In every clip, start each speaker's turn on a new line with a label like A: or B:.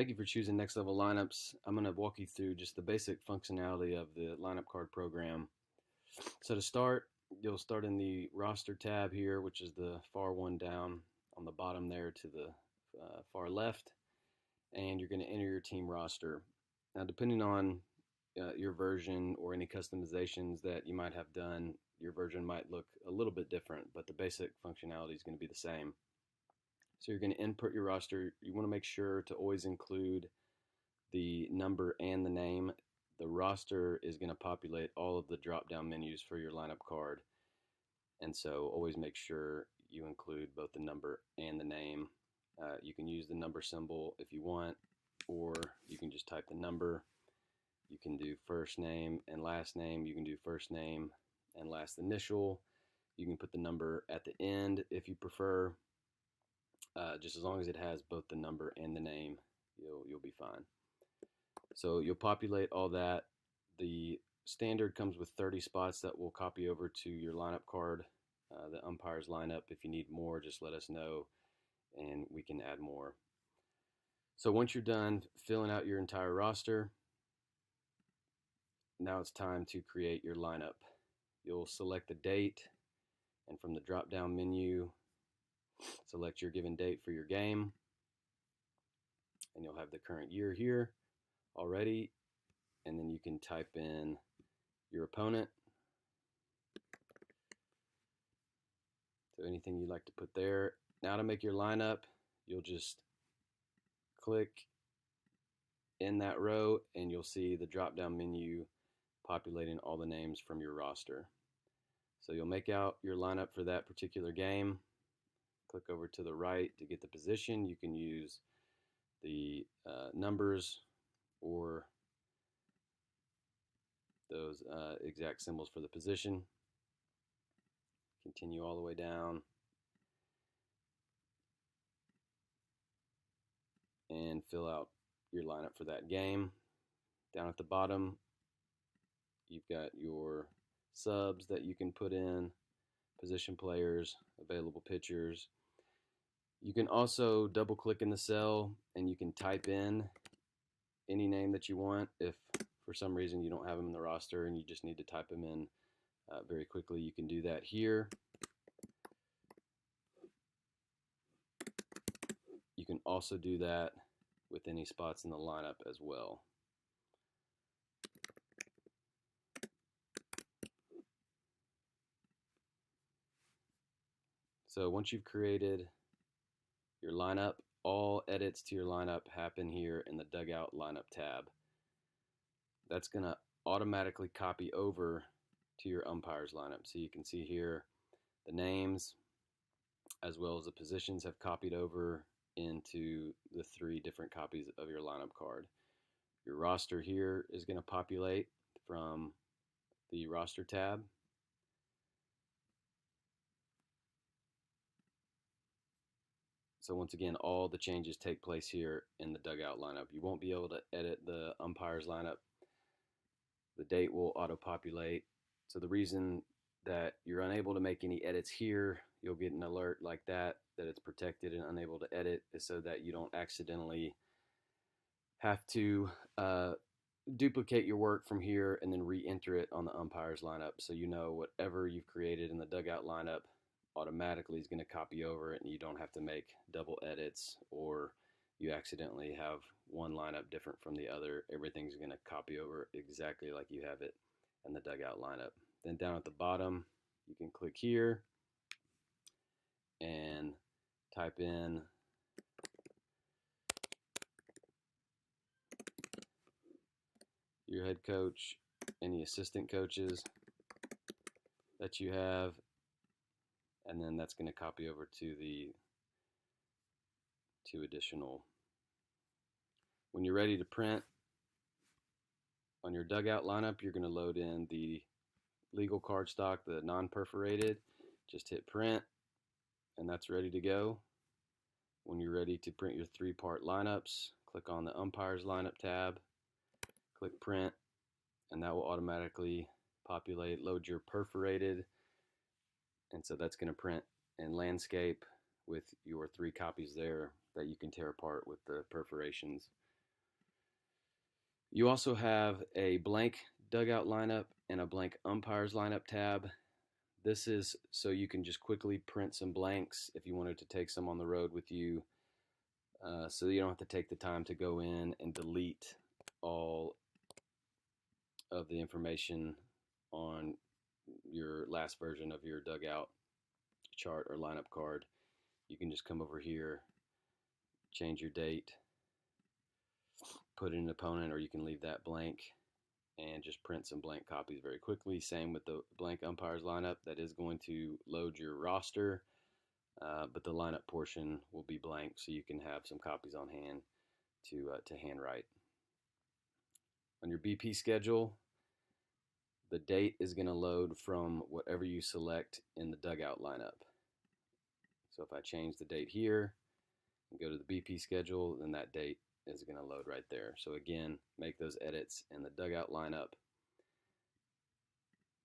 A: Thank you for choosing Next Level Lineups. I'm going to walk you through just the basic functionality of the lineup card program. So to start, you'll start in the roster tab here, which is the far one down on the bottom there to the far left, and you're going to enter your team roster. Now, depending on your version or any customizations that you might have done, your version might look a little bit different, but the basic functionality is going to be the same. So you're going to input your roster. You want to make sure to always include the number and the name. The roster is going to populate all of the drop-down menus for your lineup card. And so always make sure you include both the number and the name. You can use the number symbol if you want, or you can just type the number. You can do first name and last name. You can do first name and last initial. You can put the number at the end if you prefer. Just as long as it has both the number and the name, you'll be fine. So you'll populate all that. The standard comes with 30 spots that will copy over to your lineup card, the umpire's lineup. If you need more, just let us know and we can add more. So once you're done filling out your entire roster, now it's time to create your lineup. You'll select the date, and from the drop-down menu, select your given date for your game, and you'll have the current year here already, and then you can type in your opponent. So anything you'd like to put there. Now to make your lineup, you'll just click in that row and you'll see the drop-down menu populating all the names from your roster. So you'll make out your lineup for that particular game. Click over to the right to get the position. You can use the numbers or those exact symbols for the position. Continue all the way down and fill out your lineup for that game. Down at the bottom, you've got your subs that you can put in, position players, available pitchers. You can also double click in the cell and you can type in any name that you want. If for some reason you don't have them in the roster and you just need to type them in very quickly, you can do that here. You can also do that with any spots in the lineup as well. So once you've created your lineup, all edits to your lineup happen here in the dugout lineup tab. That's going to automatically copy over to your umpire's lineup. So you can see here the names as well as the positions have copied over into the 3 different copies of your lineup card. Your roster here is going to populate from the roster tab. So once again, all the changes take place here in the dugout lineup. You won't be able to edit the umpire's lineup. The date will auto-populate. So the reason that you're unable to make any edits here, you'll get an alert like that it's protected and unable to edit, is so that you don't accidentally have to duplicate your work from here and then re-enter it on the umpire's lineup. So you know whatever you've created in the dugout lineup automatically is going to copy over it, and you don't have to make double edits or you accidentally have one lineup different from the other. Everything's going to copy over exactly like you have it in the dugout lineup. Then down at the bottom, you can click here and type in your head coach, any assistant coaches that you have, and then that's going to copy over to the 2 additional. When you're ready to print on your dugout lineup, you're going to load in the legal cardstock, the non-perforated. Just hit print, and that's ready to go. When you're ready to print your 3-part lineups, click on the umpire's lineup tab, click print, and that will automatically populate, load your perforated, and so that's going to print in landscape with your 3 copies there that you can tear apart with the perforations. You also have a blank dugout lineup and a blank umpires lineup tab. This is so you can just quickly print some blanks if you wanted to take some on the road with you, so you don't have to take the time to go in and delete all of the information on your last version of your dugout chart or lineup card. You can just come over here, change your date, put in an opponent, or you can leave that blank and just print some blank copies very quickly. Same with the blank umpires lineup. That is going to load your roster, but the lineup portion will be blank, so you can have some copies on hand to handwrite. On your BP schedule, the date is going to load from whatever you select in the dugout lineup. So if I change the date here and go to the BP schedule, then that date is going to load right there. So again, make those edits in the dugout lineup.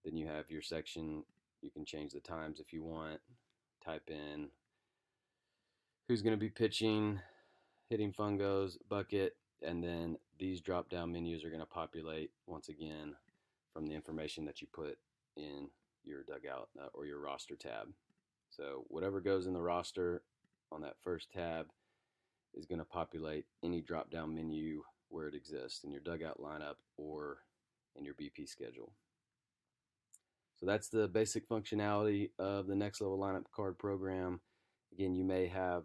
A: Then you have your section. You can change the times if you want. Type in who's going to be pitching, hitting fungos, bucket, and then these drop down menus are going to populate once again from the information that you put in your dugout or your roster tab. So whatever goes in the roster on that first tab is going to populate any drop down menu where it exists in your dugout lineup or in your BP schedule. So that's the basic functionality of the Next Level Lineup Card program. Again, you may have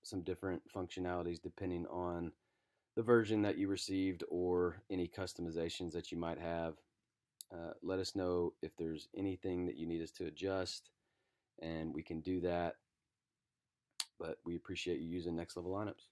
A: some different functionalities depending on the version that you received or any customizations that you might have. Let us know if there's anything that you need us to adjust, and we can do that. But we appreciate you using Next Level Lineups.